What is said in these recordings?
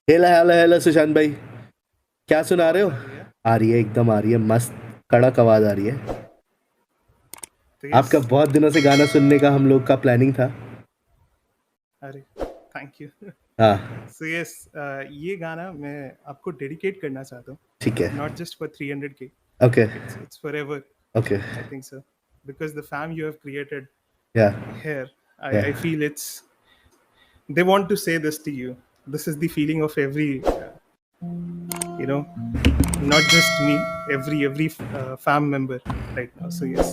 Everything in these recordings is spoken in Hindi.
हेला हेला हेला सुशांत भाई, क्या सुना रहे हो? आवाज आ रही है। आ रही है, एकदम आ रही है, मस्त कड़क आवाज आ रही है। तो यस। आपका बहुत दिनों से गाना सुनने का हम लोग का प्लानिंग था। अरे, थैंक यू। हाँ। सो यस, ये गाना मैं आपको डेडिकेट करना चाहता हूँ। ठीक है। Not just for 300K, okay. it's forever. Okay. I think so, because the fam you have created या here, या I feel it's they want to say this to you. This is the feeling of every you know not just me, every fam member right now. So yes.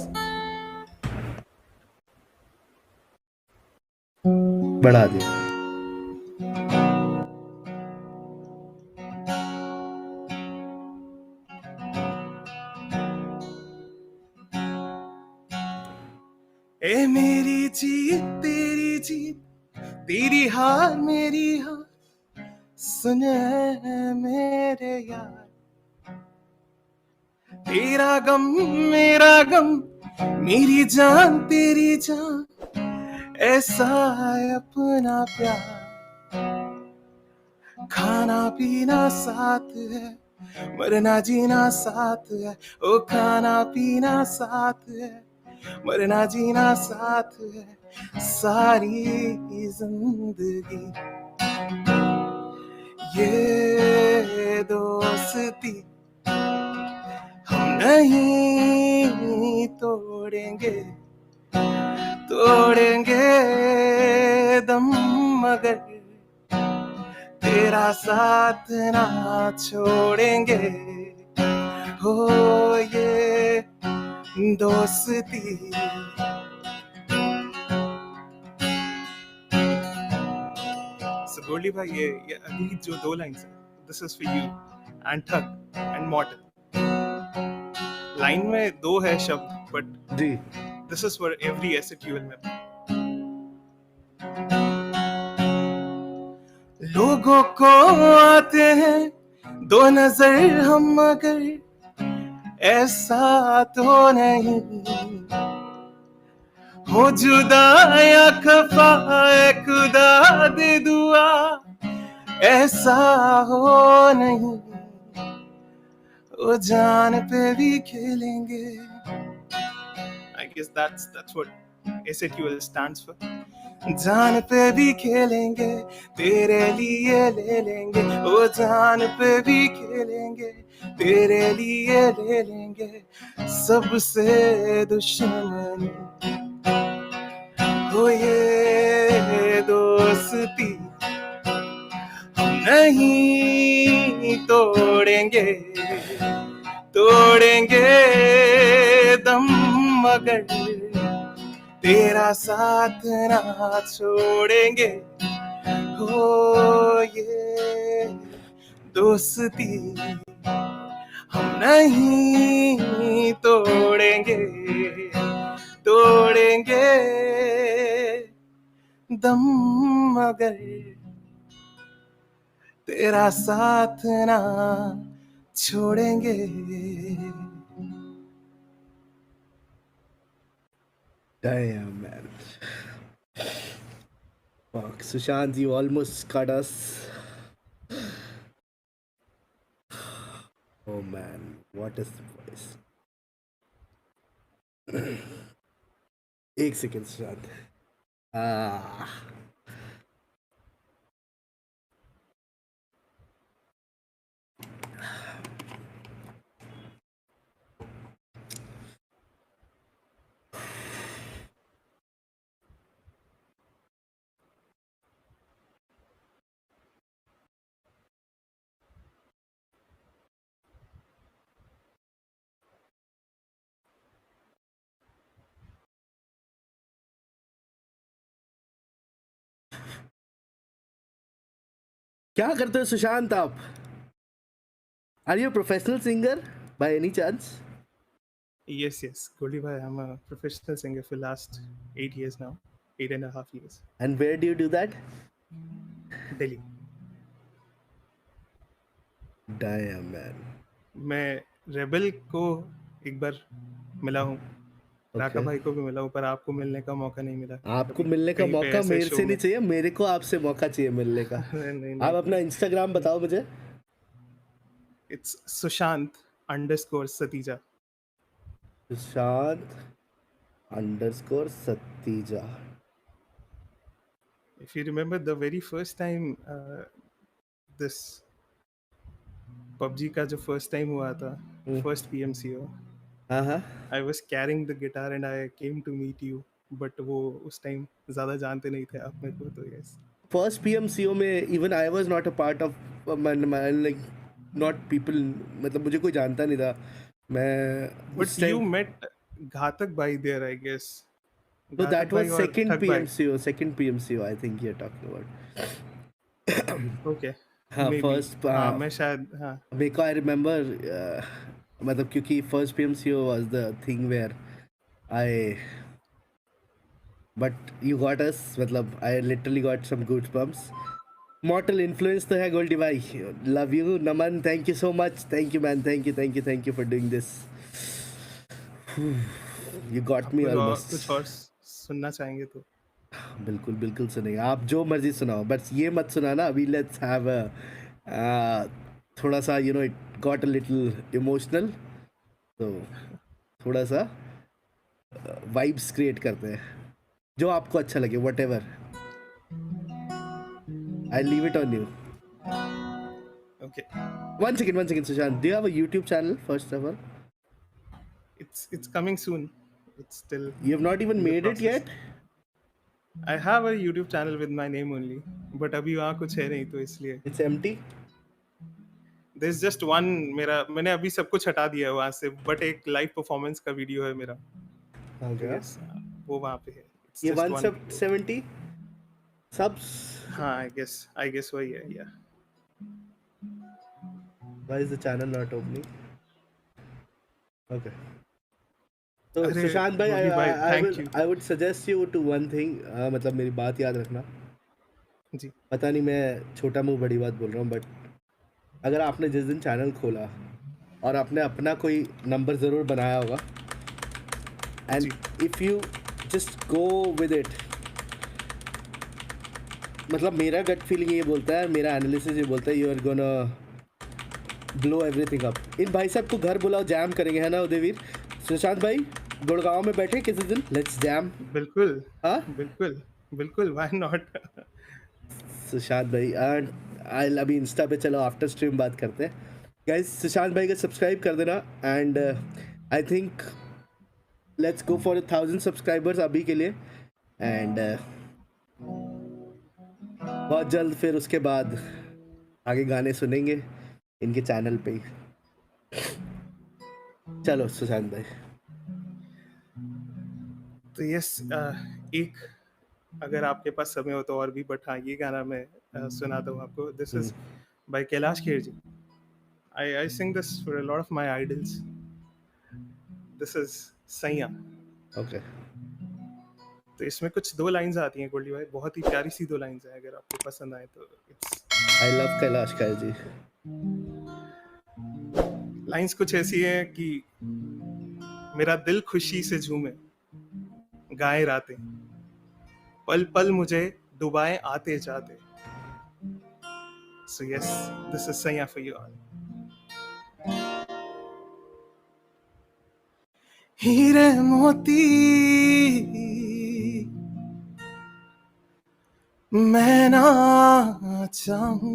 बढ़ा दिया। ए मेरी जीत तेरी जीत, तेरी हार मेरी हार, सुने मेरे यार, तेरा गम मेरा गम, मेरी जान तेरी जान, ऐसा है अपना प्यार। खाना पीना साथ है, मरना जीना साथ है। ओ खाना पीना साथ है, मरना जीना साथ है, सारी जिंदगी ये दोस्ती हम नहीं तोड़ेंगे, तोड़ेंगे दम मगर तेरा साथ ना छोड़ेंगे। हो ये दोस्ती। So गोल्डी भाई, ये अभी जो दो लाइन्स है, this is for you and Thug and model. Line में दो है शब्द, बट जी। This is for every asset you will member. लोगों को आते हैं दो नजर हम, मगर ऐसा तो नहीं हो जुदा या खफा, है खुदा दे दुआ ऐसा हो नहीं। वो जान पे भी खेलेंगे। I guess that's what ASETUL stands for. जान पे भी खेलेंगे, तेरे लिए ले लेंगे। वो जान पे भी खेलेंगे, तेरे लिए ले लेंगे। सबसे दुश्मनी हो ये दोस्ती हम नहीं तोड़ेंगे, तोड़ेंगे दम मगर तेरा साथ ना छोड़ेंगे। हो ये दोस्ती हम नहीं तोड़ेंगे, तोड़ेंगे दम मगर तेरा साथ ना छोड़ेंगे। Damn, man. Fuck, Sushant, you almost cut us. Oh man, what is the voice? एक सेकेंड सुशांत। Ah. क्या करते हो सुशांत आप? Are you professional singer by any chance? Yes, Goldie bhai, I'm a professional singer for last 8 years now, 8.5 years. And where do you do that? Delhi. Damn, man. मैं रेबल को एक बार मिला हूँ, राका ओके, भाई को भी मिला हूँ, पर आपको मिलने का मौका नहीं मिला आपको कभी मिलने का कहीं पे मौका ऐसे मेरे शो से नहीं में। चाहिए, मेरे को आपसे मौका चाहिए मिलने का। नहीं आप नहीं, अपना इंस्टाग्राम बताओ मुझे। It's Sushant underscore Satija. Sushant underscore Satija. If you remember the very first time this PUBG का जो फर्स्ट टाइम हुआ था, फर्स्ट पीएमसीओ, हाँ हाँ, I was carrying the guitar and I came to meet you, but वो उस टाइम ज़्यादा जानते नहीं थे आप मेरे को, तो यस। फर्स्ट पीएमसीओ में even I was not a part of like not people, मतलब मुझे कोई जानता नहीं था। मैं बट उस यू टाइम, मेट घातक भाई there I guess, no Ghatak that was भाई और सेकंड ठग भाई। PMCO, second PMCO I think you are talking about. Okay, हाँ मे बी। फर्स्ट, हाँ मैं शायद, हाँ। मेरे को आई रिमेम्बर, मतलब क्योंकि first PMCO was the thing where I, but you got us, मतलब I literally got some good bumps. Mortal influence तो है गोल्डी भाई, love you Naman, thank you so much, thank you man, thank you thank you thank you for doing this, you got आप मी कुछ और ऑलमोस्ट। सुनना चाहेंगे तो? बिल्कुल बिल्कुल सुनेंगे, आप जो मर्जी सुनाओ, बस ये मत सुनाना अभी। लेट्स हैव अ थोड़ा सा you know it got a little emotional, तो थोड़ा सा वाइब्स क्रिएट करते हैं, जो आपको अच्छा लगे, what ever, I leave it on you. Okay, one second Sushant, do you have a YouTube channel first of all? it's coming soon. It's still You have not even in the made it process. yet? I have a YouTube channel with my name only, but अभी वहाँ कुछ है नहीं, तो इसलिए It's empty? there's just one। मेरा, मैंने अभी सब कुछ हटा दिया है वहाँ से, बट एक लाइव परफॉर्मेंस का वीडियो है मेरा, तो Okay. यस वो वहाँ पे है। इट्स ये जस्ट वन वीडियो। 170 subs? हाँ, आई गेस वही है, या। Why is the channel not opening? Okay. तो अरे सुशांत भाई, गोली भाई, thank you. I would suggest you to one thing, मतलब मेरी बात याद रखना। जी पता नहीं मैं छोटा मुंह बड़ी बात बोल रहा हूँ, बट अगर आपने जिस दिन चैनल खोला और आपने अपना कोई नंबर ज़रूर बनाया होगा, जी and if you just go with it, मतलब मेरा गट फीलिंग ये बोलता है, मेरा एनालिसिस ये बोलता है, you are gonna blow everything up. इन भाई साहब को घर बुलाओ, जैम करेंगे, है ना उदयवीर? सुशांत भाई गुड़गांव में बैठे किसी दिन, लेट्स जैम। बिल्कुल हाँ बिल्कुल बिल्कुल, व्हाई नॉट। सुशांत भाई, एंड आई अभी इंस्टा पे, चलो आफ्टर स्ट्रीम बात करते हैं गाइस। सुशांत भाई का सब्सक्राइब कर देना, and I think let's go for 1000 subscribers अभी के लिए, एंड बहुत जल्द फिर उसके बाद आगे गाने सुनेंगे इनके चैनल पे ही। चलो सुशांत भाई। तो यस, एक, अगर आपके पास समय हो तो और भी, बट हाँ ये गाना मैं सुनाता हूँ आपको। This is by Kailash Kher ji. I sing this for a lot of my idols. This is Saiyaan. Okay, तो इसमें कुछ दो लाइंस आती हैं गोल्डी भाई, बहुत ही प्यारी सी दो लाइंस हैं, अगर आपको पसंद आए तो। It's I love Kailash Kher ji. Lines कुछ ऐसी हैं कि मेरा दिल खुशी से झूमे, गाए रातें, पल पल मुझे डुबाए आते जाते। सो यस, दिस इज सैया फॉर यू ऑल। हीरे मोती मैं ना चाहूं,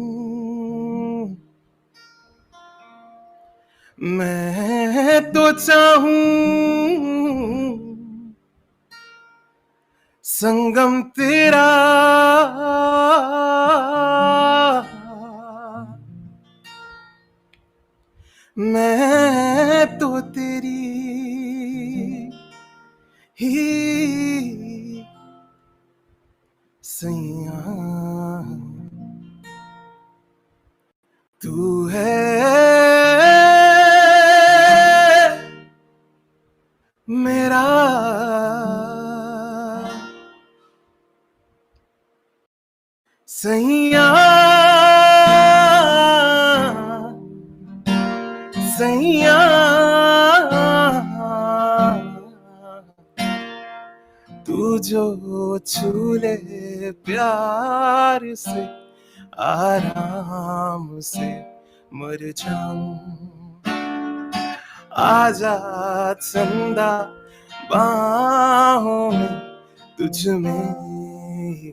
मैं तो चाहूं संगम तेरा, मैं तो तेरी ही सैया, तू है मेरा सैया, सैया, जो छू ले प्यार से आराम से मर जाऊं। आजाद चंदा बाहों में तुझ में ही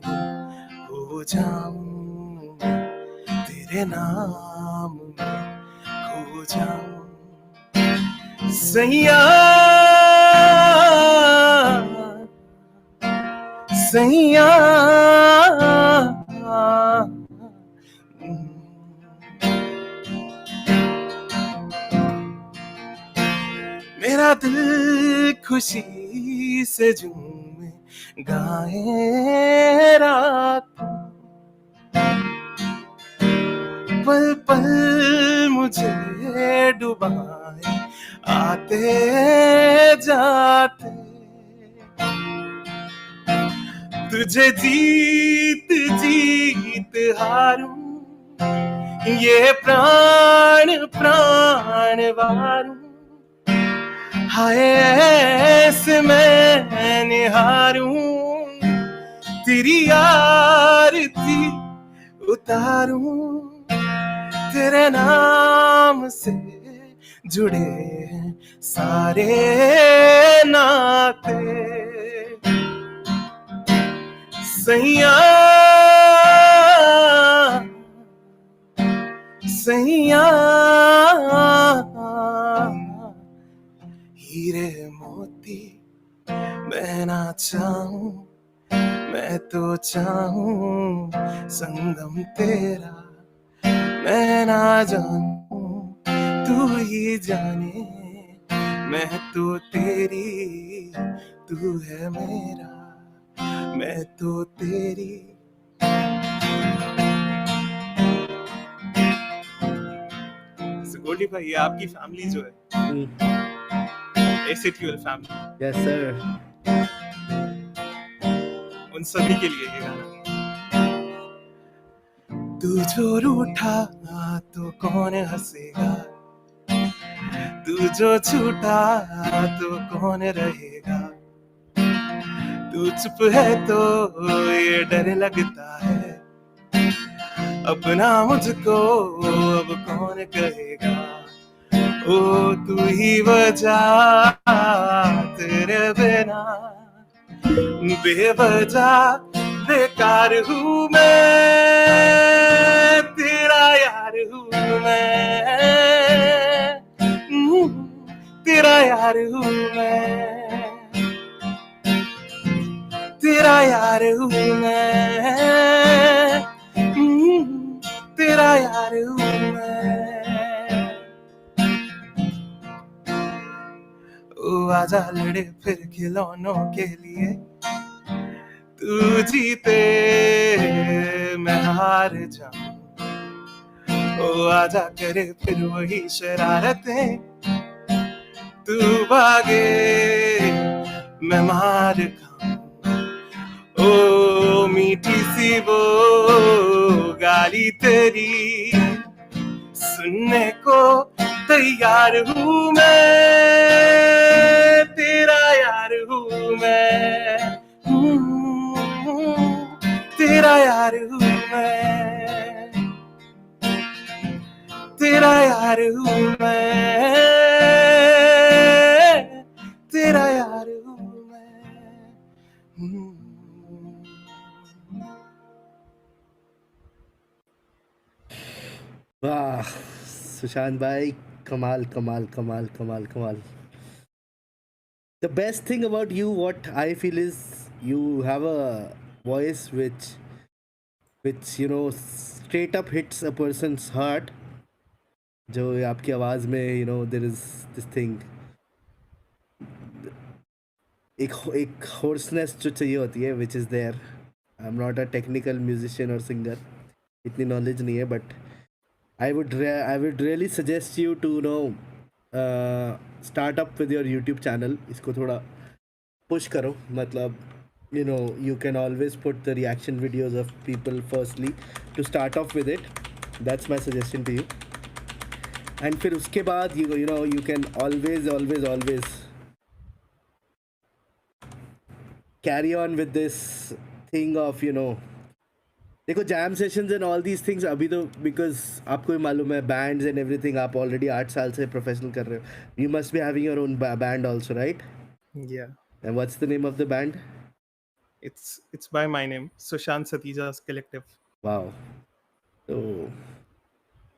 हो जाऊं, तेरे नाम में खो जाऊं। सैया सैया मेरा दिल खुशी से झूमे गाए रात, पल पल मुझे डुबाए आते जाते। तुझे जीत जीत हारूं, ये प्राण प्राण वारूं। हाय ऐसे मैं निहारूं, तेरी आरती उतारूं। तेरे नाम से जुड़े हैं सारे नाते। सैया सैया हीरे मोती मैं ना चाहूं, मैं तो चाहूं संगम तेरा। मैं ना जानूं तू ही जाने, मैं तो तेरी तू है मेरा, मैं तो तेरी। गोल्डी भाई, ये आपकी फैमिली जो है, एसीटीएल फैमिली, यस सर। उन सभी के लिए ये गाना। तू जो रूठा तो कौन हंसेगा, तू जो छूटा तो कौन रहेगा। तू चुप है तो ये डर लगता है, अपना मुझको अब कौन कहेगा। ओ तू ही वजह, तेरे बिना बेवजह बेकार हूँ मैं, तेरा यार हूँ मैं, तेरा यार हूँ मैं, तेरा यार हूँ मैं, तेरा यार हूँ मैं। ओ आजा लड़े फिर खिलौनों के लिए, तू जीते मैं हार जाऊं। ओ आजा करे फिर वही शरारतें, तू भागे मैं मार खाऊं। ओ मीठी सी वो गाली तेरी सुनने को तैयार हूँ मैं, तेरा यार हूँ मैं, तेरा यार हूँ मैं, तेरा यार हूँ मैं, तेरा यार हूँ मैं। वाह सुशांत भाई, कमाल कमाल कमाल कमाल कमाल। The best thing about you, what I feel is you have a voice which straight up hits a person's heart. जो आपकी आवाज़ में there is this thing, एक hoarseness जो चाहिए होती है, which is there. I'm not a technical musician or singer, इतनी knowledge नहीं है, but I would really suggest you to start up with your YouTube channel. इसको थोड़ा push करो, मतलब you can always put the reaction videos of people firstly to start off with it. That's my suggestion to you. And फिर उसके बाद you can always carry on with this thing of देखो jam sessions and all these things अभी तो बिकॉज आपको भी मालूम है बैंड्स एंड एवरीथिंग आप ऑलरेडी 8 साल से प्रोफेशनल कर रहे हो you must be having your own band also right Yeah, and what's the name of the band it's by my name, Sushant Satija's Collective. Wow तो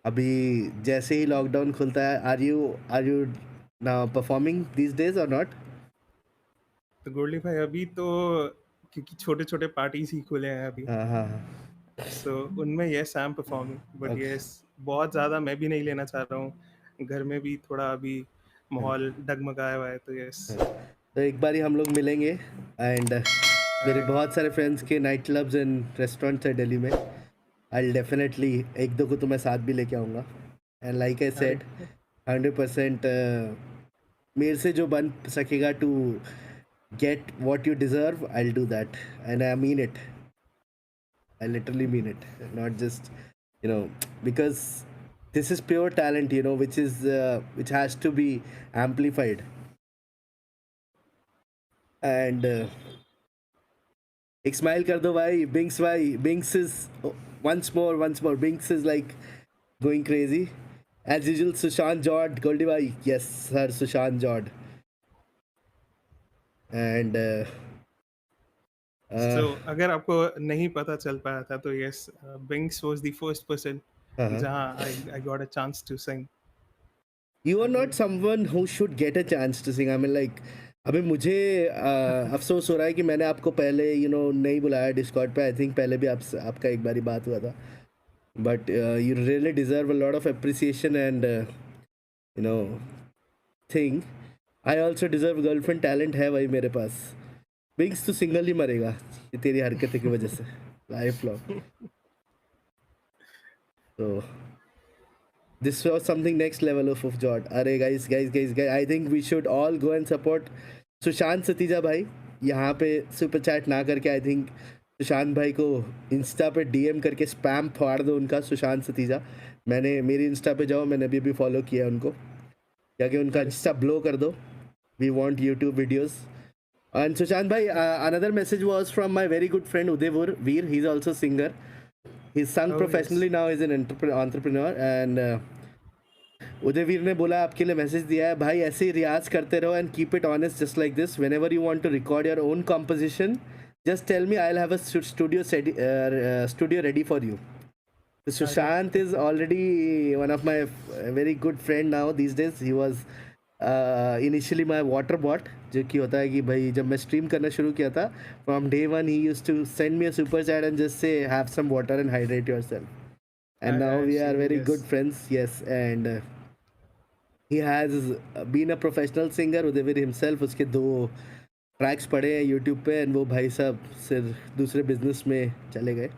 अभी जैसे ही लॉकडाउन खुलता है are you now performing these days और नॉट तो गोल्डी भाई अभी तो क्योंकि छोटे छोटे पार्टीज ही खुले हैं अभी, हाँ हाँ हाँ सो उनमें yes I am performing, but okay yes बहुत ज़्यादा मैं भी नहीं लेना चाह रहा हूँ, घर में भी थोड़ा अभी माहौल डगमगाया हुआ है, तो यस. तो एक बारी हम लोग मिलेंगे एंड मेरे बहुत सारे फ्रेंड्स के नाइट क्लब्स एंड रेस्टोरेंट्स है दिल्ली में आई डेफिनेटली एक दो को तो मैं साथ भी लेके आऊँगा एंड लाइक आई सेड 100% मेरे से जो बन सकेगा to get what you deserve I do that and I mean it I literally mean it, not just because this is pure talent, which has to be amplified. And एक smile कर दो भाई, भाई, Binks is once more. Binks is like going crazy. As usual, Sushant Jod, Goldie bhai, yes sir, Sushant Jod. And So अगर आपको नहीं पता चल पाया था तो yes, Binks was the first person जहाँ I got a chance to sing. you are not someone who should get a chance to sing. I mean like अभी मुझे अफसोस हो रहा है कि मैंने आपको पहले नहीं बुलाया डिस्कॉर्ड पे. आई थिंक पहले भी आपका एक बारी बात हुआ था. But you really deserve a lot of appreciation and thing. I also deserve girlfriend. Talent है भाई मेरे पास. बिंग्स तो सिंगल ही मरेगा ये तेरी हरकत की वजह से लाइफ लॉन्ग. तो this was something next level of Jod. अरे guys, I think we should all go and support Sushant Satija भाई. यहाँ पे सुपर चैट ना करके आई थिंक सुशांत भाई को इंस्टा पे डीएम करके स्पैम फाड़ दो उनका, सुशांत सतीजा. मेरी इंस्टा पे जाओ, मैंने अभी फॉलो किया उनको. जाके उनका इंस्टा ब्लो कर दो. We want YouTube videos. And Sushant भाई, another message was from my very good friend Uday Veer. He is also singer. He's sung professionally now. He's an entrepreneur and Udayveer ने बोला आपके लिए मैसेज दिया है भाई, ऐसे ही रियाज करते रहो and keep it honest just like this. Whenever you want to record your own composition just tell me, I'll have a studio ready for you. Sushant is already one of my very good friend now these days. He was initially my water bot, जो कि होता है कि भाई जब मैं स्ट्रीम करना शुरू किया था, from day one he used to send me a super chat and just say have some water and hydrate yourself. And now we are very good friends. Yes, and he has been a professional singer. Udayveer himself, उसके 2 ट्रैक्स पड़े हैं यूट्यूब पे एंड वो भाई साहब सिर्फ दूसरे बिजनेस में चले गए.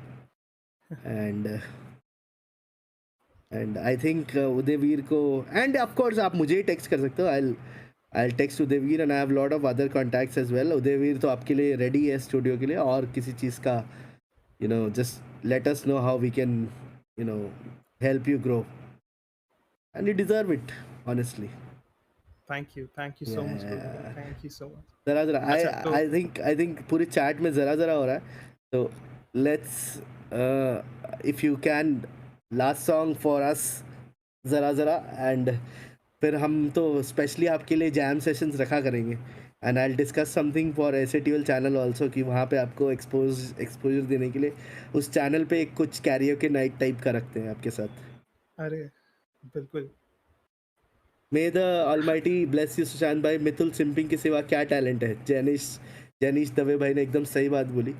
एंड आई थिंक उदयवीर को, एंड ऑफ कोर्स आप मुझे ही टेक्स्ट कर सकते हो. I text Udayveer and I have lot of other contacts as well. Udayveer तो आपके लिए रेडी है स्टूडियो के लिए, और किसी चीज़ का just let us know how we can help you grow, and you deserve it, honestly. Thank you so much. Thank you so much. जरा I think पूरी चैट में जरा हो रहा है, तो let's if you can last song for us जरा एंड फिर हम तो स्पेशली आपके लिए जैम सेशंस रखा करेंगे. And I discuss something for एसएटीएल channel also, कि वहाँ पे आपको एक्सपोजर देने के लिए उस चैनल पे कुछ कैरियोके नाइट टाइप का रखते हैं आपके साथ. अरे बिल्कुल. मे the almighty bless you Sushant भाई. मिथुल सिंपिंग के सिवा क्या टैलेंट है? जैनिश दवे भाई ने एकदम सही बात बोली.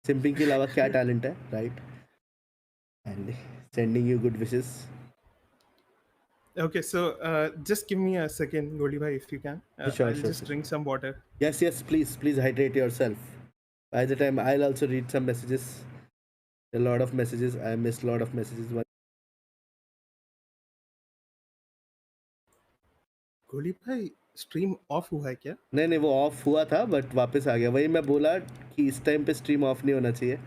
सिंपिंग के अलावा क्या टैलेंट है, right? And sending you good wishes. Okay, so just give me a second, Goldie bhai, if you can. Sure, I'll just drink some water. Yes, please hydrate yourself. By the time I'll also read some messages. A lot of messages. I missed a lot of messages. Goldie bhai, stream off हुआ है क्या? नहीं वो ऑफ हुआ था बट वापस आ गया. वही मैं बोला कि इस टाइम पे स्ट्रीम ऑफ नहीं होना चाहिए.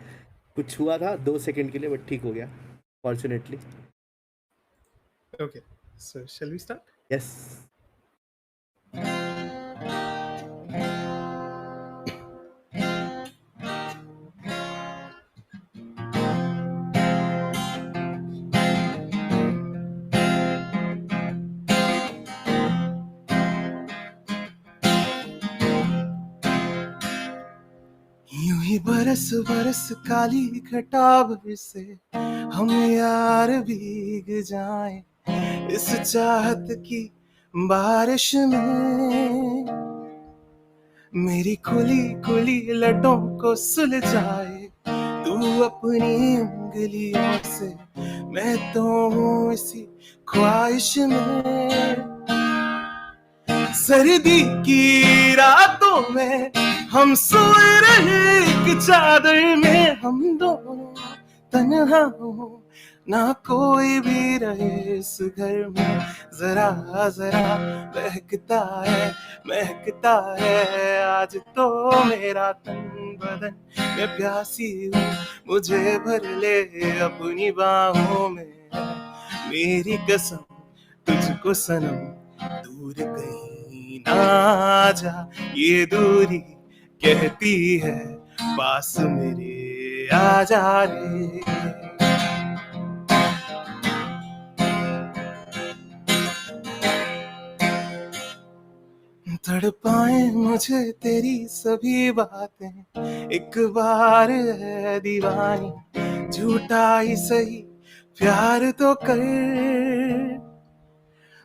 कुछ हुआ था 2 सेकंड के लिए बट ठीक हो गया fortunately. Okay, so shall we start? Yes. ये बरस बरस काली घटा से हम यार भीग जाएं इस चाहत की बारिश में, मेरी खुली खुली लटों को सुलझाए तू अपनी उंगलियों से, मैं तो हूँ इसी ख्वाहिश में। सर्दी की रातों में हम सोए रहे एक चादर में, हम दोनों तन्हा हो ना कोई भी रहे इस घर में। जरा जरा महकता है आज तो मेरा तन बदन, मैं प्यासी हूँ मुझे भर ले अपनी बाहों में। मेरी कसम तुझको सनम दूर कहीं ना जा, ये दूरी कहती है पास मेरे आ जा रे। तड़पाए मुझे तेरी सभी बातें, एक बार है दीवानी झूठा ही सही प्यार तो कर,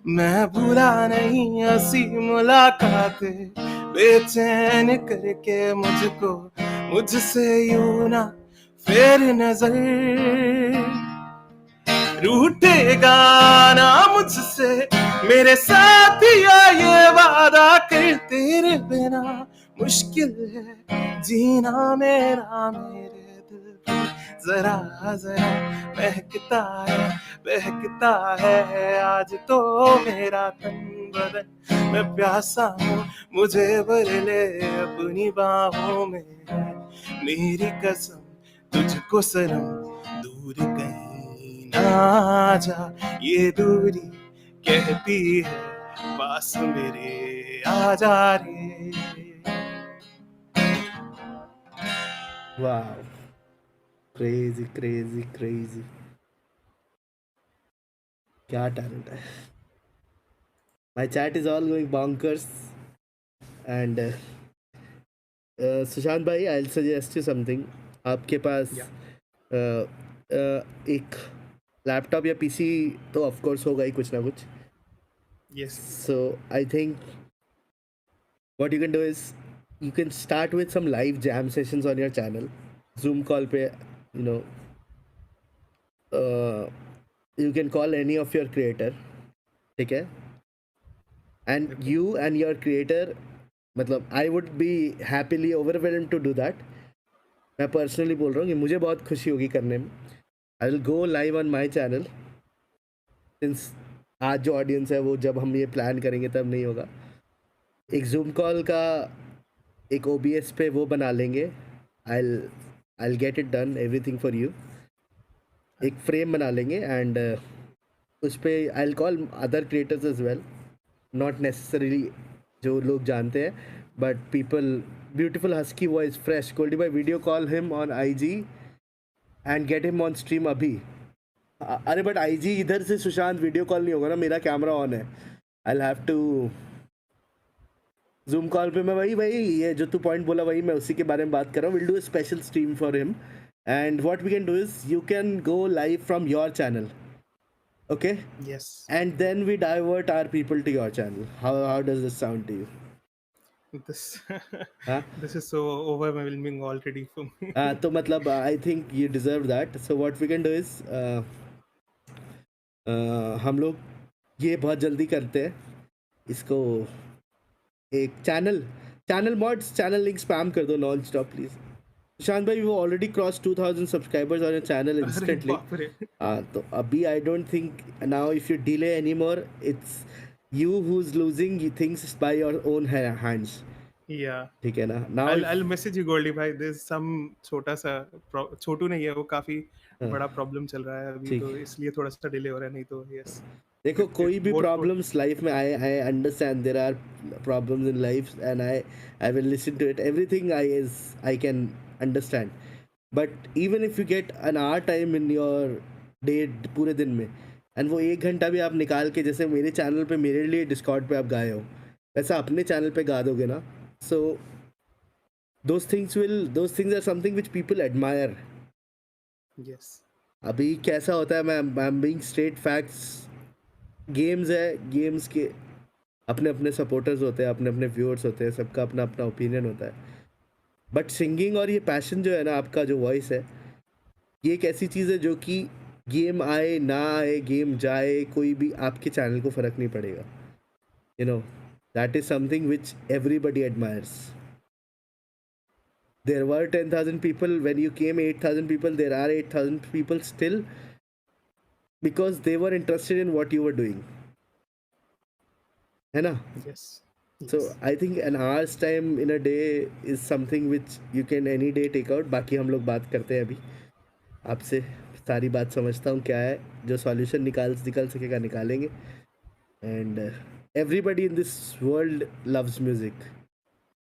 मैं भूला नहीं ऐसी मुलाकातें बेचैन करके मुझको, मुझसे यूं ना फेर नजर। रूठेगा ना मुझसे मेरे साथिया ये वादा कर, तेरे बिना मुश्किल है जीना मेरा मेरे दिल पे। जरा जरा बहकता है आज तो मेरा तन बदन, मैं प्यासा हूँ मुझे भर ले अपनी बाहों में। मेरी कसम तुझको सनम दूर कहीं ना जा, ये दूरी कहती है पास मेरे आ जा रे। Wow. Crazy, crazy, crazy. क्या टैलेंट है. My chat is all going bonkers. And Sushant भाई, I'll suggest you something. आपके पास एक लैपटॉप या पीसी तो ऑफ कोर्स होगा ही कुछ ना कुछ. Yes. So I think what you can do is you can start with some live jam sessions on your channel. Zoom call पे, you know, you can call any of your creator, ठीक है? And you and your creator, मतलब I would be happily overwhelmed to do that. मैं पर्सनली बोल रहा हूँ कि मुझे बहुत खुशी होगी करने में. I will go live on my channel. Since आज जो ऑडियंस है वो जब हम ये प्लान करेंगे तब नहीं होगा. एक जूम कॉल का एक OBS पे वो बना लेंगे. I'll get it done, everything for you. एक फ्रेम बना लेंगे एंड उस पे I'll call other creators as well. Not necessarily जो लोग जानते हैं, but people, beautiful husky voice, fresh. Goldie bhai, video call him on IG and get him on stream अभी. अरे बट IG इधर से सुशांत वीडियो कॉल नहीं होगा ना, मेरा कैमरा ऑन है. I'll have to zoom call पे मैं वही ये जो तू पॉइंट बोला वही मैं उसी के बारे में बात कर रहा हूँ. Will do a special stream for him and what we can do is you can go live from your channel. Okay? Yes. And then we divert our people to your channel. How does this sound to you? This Huh? this is so overwhelming already for me. तो मतलब I think you deserve that. So what we can do is हम लोग ये बहुत जल्दी करते हैं इसको. एक channel mods channel link spam कर दो नॉन स्टॉप प्लीज. सुशांत भाई वो already cross 2000 subscribers on your channel instantly. तो अभी I don't think now if you delay any more it's you who is losing things by your own hands. Yeah. ठीक है ना. Now I'll message you Goldie भाई. There's some छोटा सा छोटू नहीं है वो, काफी बड़ा प्रॉब्लम चल रहा है अभी, तो इसलिए थोड़ा सा डिले हो रहा है. नहीं तो यस देखो कोई भी प्रॉब्लम्स लाइफ में I understand there are problems in life and I will listen to it everything I can understand. But even if you get an hour time in your day पूरे दिन में एंड वो 1 घंटा भी आप निकाल के जैसे मेरे चैनल पे मेरे लिए डिस्कॉर्ड पे आप गाए हो वैसा अपने चैनल पे गा दोगे ना. सो those things are something which people admire. Yes. अभी कैसा होता है, मैं I'm being straight facts. Games है, गेम्स के अपने अपने सपोर्टर्स होते हैं, अपने अपने व्यूअर्स होते हैं, सबका अपना अपना ओपिनियन होता है. बट सिंगिंग और ये पैशन जो है ना, आपका जो वॉइस है, ये एक ऐसी चीज़ है जो कि गेम आए ना आए, गेम जाए, कोई भी आपके चैनल को फ़र्क नहीं पड़ेगा. You know, that is something which everybody admires. There were 10,000 people when you came, 8,000 people. There are 8,000 people still because they were interested in what you were doing. है ना? Yes. So Yes. I think an hour's time in a day is something which you can any day take out. बाकी हम लोग बात करते हैं अभी आपसे. सारी बात समझता हूँ क्या है, जो सॉल्यूशन निकल सकेगा निकालेंगे. And everybody in this world loves music,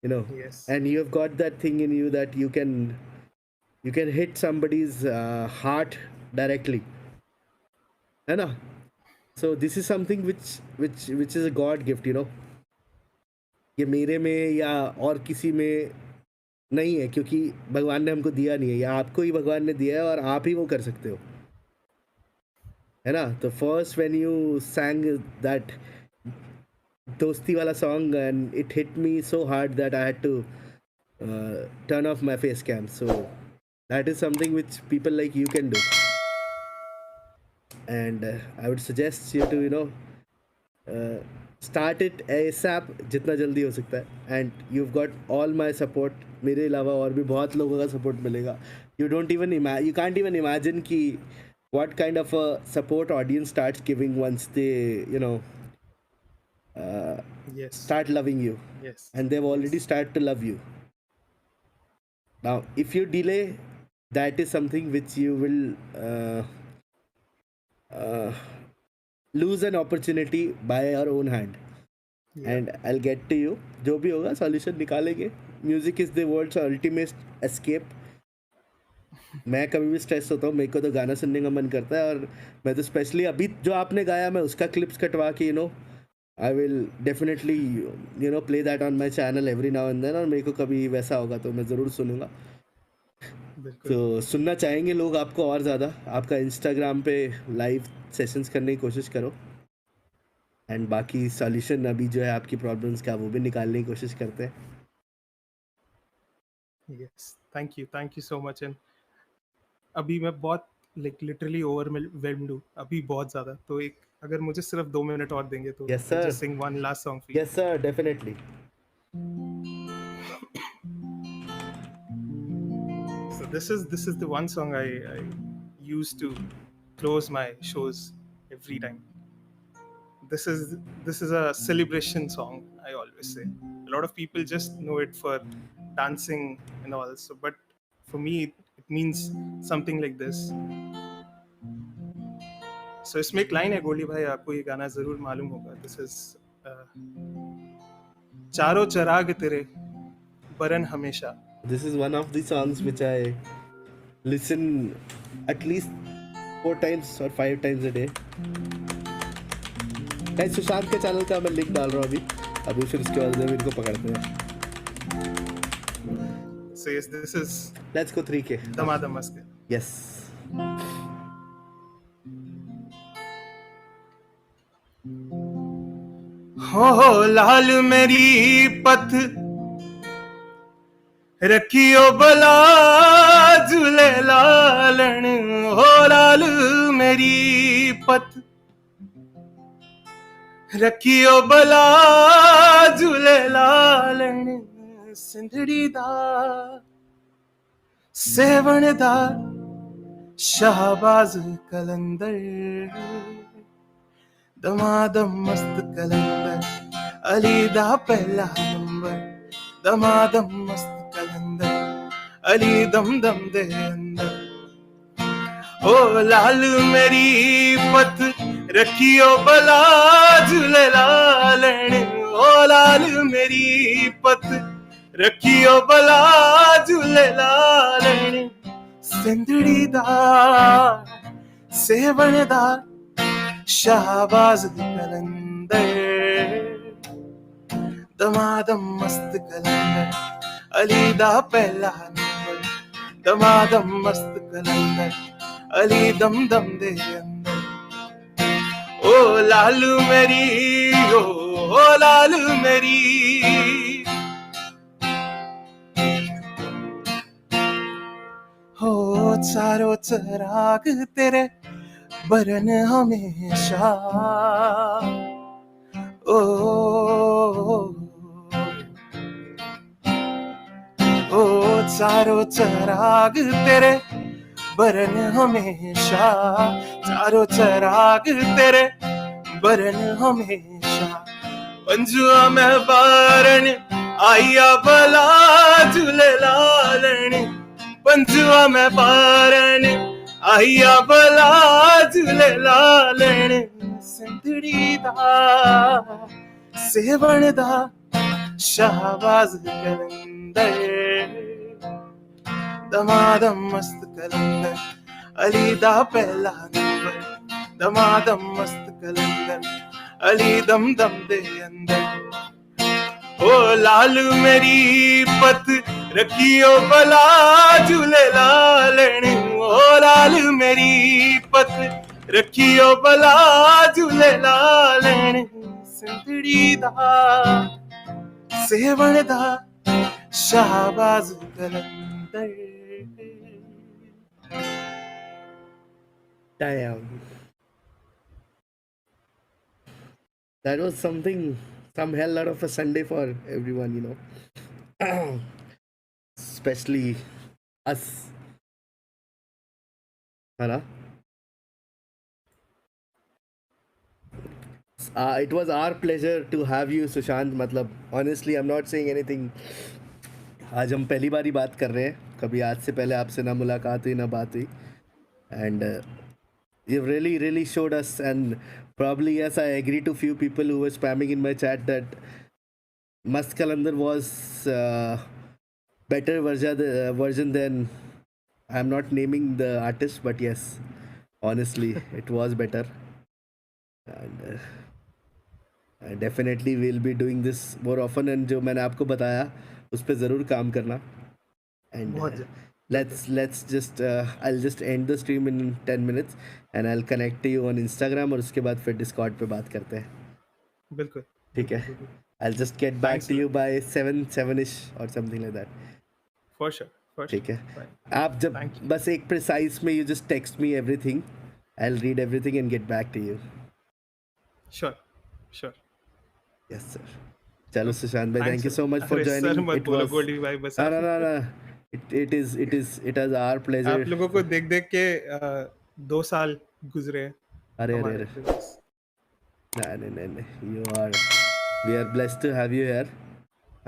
you know. Yes. And you have got that thing in you that you can hit somebody's heart directly, है ना? So this is something which is a God gift, you know. ये मेरे में या और किसी में नहीं है, क्योंकि भगवान ने हमको दिया नहीं है, या आपको ही भगवान ने दिया है और आप ही वो कर सकते हो, है ना? तो first when you sang that दोस्ती वाला song and it hit me so hard that I had to turn off my face cam. So that is something which people like you can do. And I would suggest you to, you know, start it ASAP जितना जल्दी हो सकता है. And you've got all my support. मेरे अलावा और भी बहुत लोगों का सपोर्ट मिलेगा. You can't even imagine कि what kind of a support audience starts giving once they, you know, Yes. start loving you. Yes. And they've already started to love you. Now, if you delay, that is something which you will lose an opportunity by your own hand. Yeah. And I'll get to you. जो भी होगा solution निकालेंगे. Music is the world's ultimate escape. मैं कभी भी स्ट्रेस होता हूँ, मेरे को तो गाना सुनने का मन करता है. और मैं तो स्पेशली अभी जो आपने गाया, मैं उसका क्लिप्स कटवा के, you know, I will definitely, you know, play that on my channel every now and then. और मेरे को कभी वैसा होगा तो मैं ज़रूर सुनूंगा. बिल्कुल. तो सुनना चाहेंगे लोग आपको और ज़्यादा. आपका इंस्टाग्राम पे लाइव सेशंस करने की कोशिश करो. एंड बाकी सॉल्यूशन अभी जो है आपकी प्रॉब्लम्स का, वो भी निकालने की कोशिश करते हैं. Yes. Thank you so much. And अभी मैं बहुत लिटरली ओवरवेल्म्ड हूँ अभी बहुत ज़्यादा. तो एक अगर मुझे सिर्फ 2 मिनट और देंगे तो Yes, sir. just sing one last song for you. Yes, sir, definitely. So this is the one song I used to close my shows every time. This is a celebration song, I always say. A lot of people just know it for dancing and all. So, but for me, it means something like this. So इसमें एक लाइन है, गोली भाई आपको ये गाना जरूर मालूम होगा. This is चारों चराग तेरे बरन हमेशा. This is one of the songs which I listen at least 4 times or 5 times a day. Guys, Sushant के चैनल का मैं लिंक डाल रहा हूँ अभी फिर उसके बाद इनको पकड़ते हैं. So yes, this is Let's go 3K. दमादम मस्त. Yes. हो लाल मेरी पथ रखियो बला झूले लालन. हो लाल मेरी पथ रखियो बला झूले लालन. सिंधड़ी दा सेवण दा शाहबाज कलंदर. दमादम मस्त कलंदर अली दा पहला नंबर. दमादम मस्त कलंदर अली दम दम दे अंदर. ओ लाल मेरी पथ रखियो बला झूले लालन. ओ लाल मेरी पथ रखियो बला झूले लालन. सिंधड़ी दा सेवण दा शाहबाज कलंदर. दमादम मस्त कलंदर अली दा पहला नंबर दमादम मस्त कलंदर अली दम दम दे अंदर ओ लालू मेरी ओ लालू मेरी हो चारों चराग तेरे बरन हमेशा ओ ओ चारों चराग तेरे बरन हमेशा चारों चराग तेरे बरन हमेशा पंजुआ में बारन आइया भला झूले लालन पंजुआ में बारन आइया भला झूले लालन संदड़ी दा सेवण दा शाहबाज कलंदर दमादम मस्त कलंदर अली दा पहला नंबर दमादम मस्त कलंदर अली दम दम दे अंदर ओ लालू मेरी पत रखियो भला झूले लालन ओ लालू मेरी पत रखियो भला झूले लालन सिंधड़ी दा सेवण दा शाहबाज कलंदर Damn. That was something, some hell lot of a Sunday for everyone, you know. Especially us. Hana? It was our pleasure to have you, Sushant. मतलब honestly, I'm not saying anything. आज हम पहली बार ही बात कर रहे हैं. कभी आज से पहले आपसे ना मुलाकात हुई ना बात हुई. And you've really showed us, and probably yes, I agree to few people who were spamming in my chat that Mast Kalandar was better version than, I'm not naming the artist, but yes, honestly, it was better. And definitely we'll be doing this more often, and जो मैंने आपको बताया उस पे ज़रूर काम करना. And let's just I'll just end the stream in 10 minutes and I'll connect to you on Instagram, और उसके बाद फिर Discord पे बात करते हैं. बिल्कुल ठीक है. I'll just get back to you by 7ish or something like that. for sure ठीक है. आप जब बस एक precise में you just text me everything, I'll read everything and get back to you. sure Yes sir. चलो सुशांत भाई, thank you so much for अरे joining. सर मत It बोलो was गोल्डी भाई बस no. It is our pleasure. आप लोगों को देख देख के 2 साल गुजरे अरे हमारे पे बस। no. We are blessed to have you here,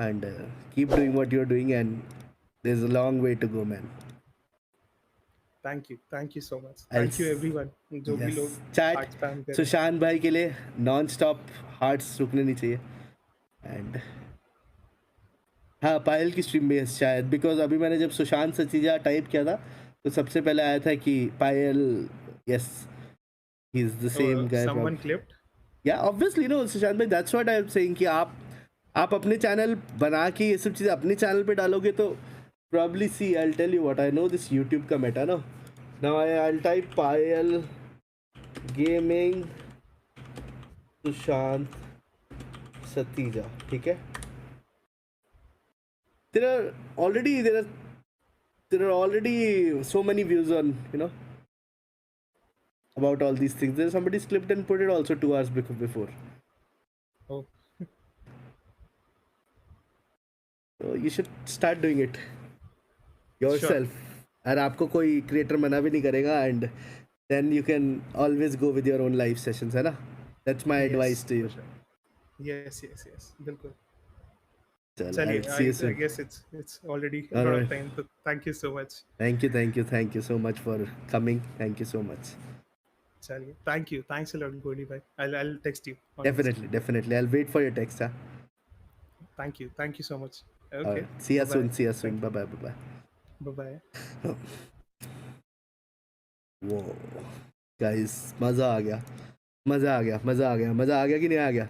and keep doing what you're doing, and there's a long way to go, man. thank you so much. Thank you everyone जो भी लोग Chat heart spam कर रहे हैं। सुशांत भाई के लिए नॉन स्टॉप हार्ट्स रुकने नहीं चाहिए. एंड हाँ, पायल की स्ट्रीम में शायद, बिकॉज अभी मैंने जब सुशांत सचीजा टाइप किया था तो सबसे पहले आया था कि Payal, yes, he is the same guy. someone clipped या ऑब्वियसली नो सुशांत भाई, that's what I am saying कि आप अपने चैनल बना के ये सब चीज़ें अपने चैनल पे डालोगे तो probably, see, I'll tell you what I know, this YouTube का meta, no. Now I'll type Payal Gaming Sushant Satija, ठीक है. There are already so many views on, you know, about all these things. There's somebody's clipped and put it also 2 hours before. oh So you should start doing it yourself. और आपको कोई क्रिएटर मना भी नहीं करेगा, and then you can always go with your own live sessions, है ना. That's my advice to you. yes बिल्कुल. चलो, चलिए, I'll see you I soon. guess it's already a All lot right. of time, so thank you so much. Thank you so much for coming. Thank you so much. चलिए, thanks a lot गोल्डी भाई. I'll text you on Definitely. I'll wait for your text, huh? Insta. Thank you so much. All Okay, right. See you Bye-bye. soon. Bye bye. bye Whoa, guys, मजा आ गया कि नहीं आ गया?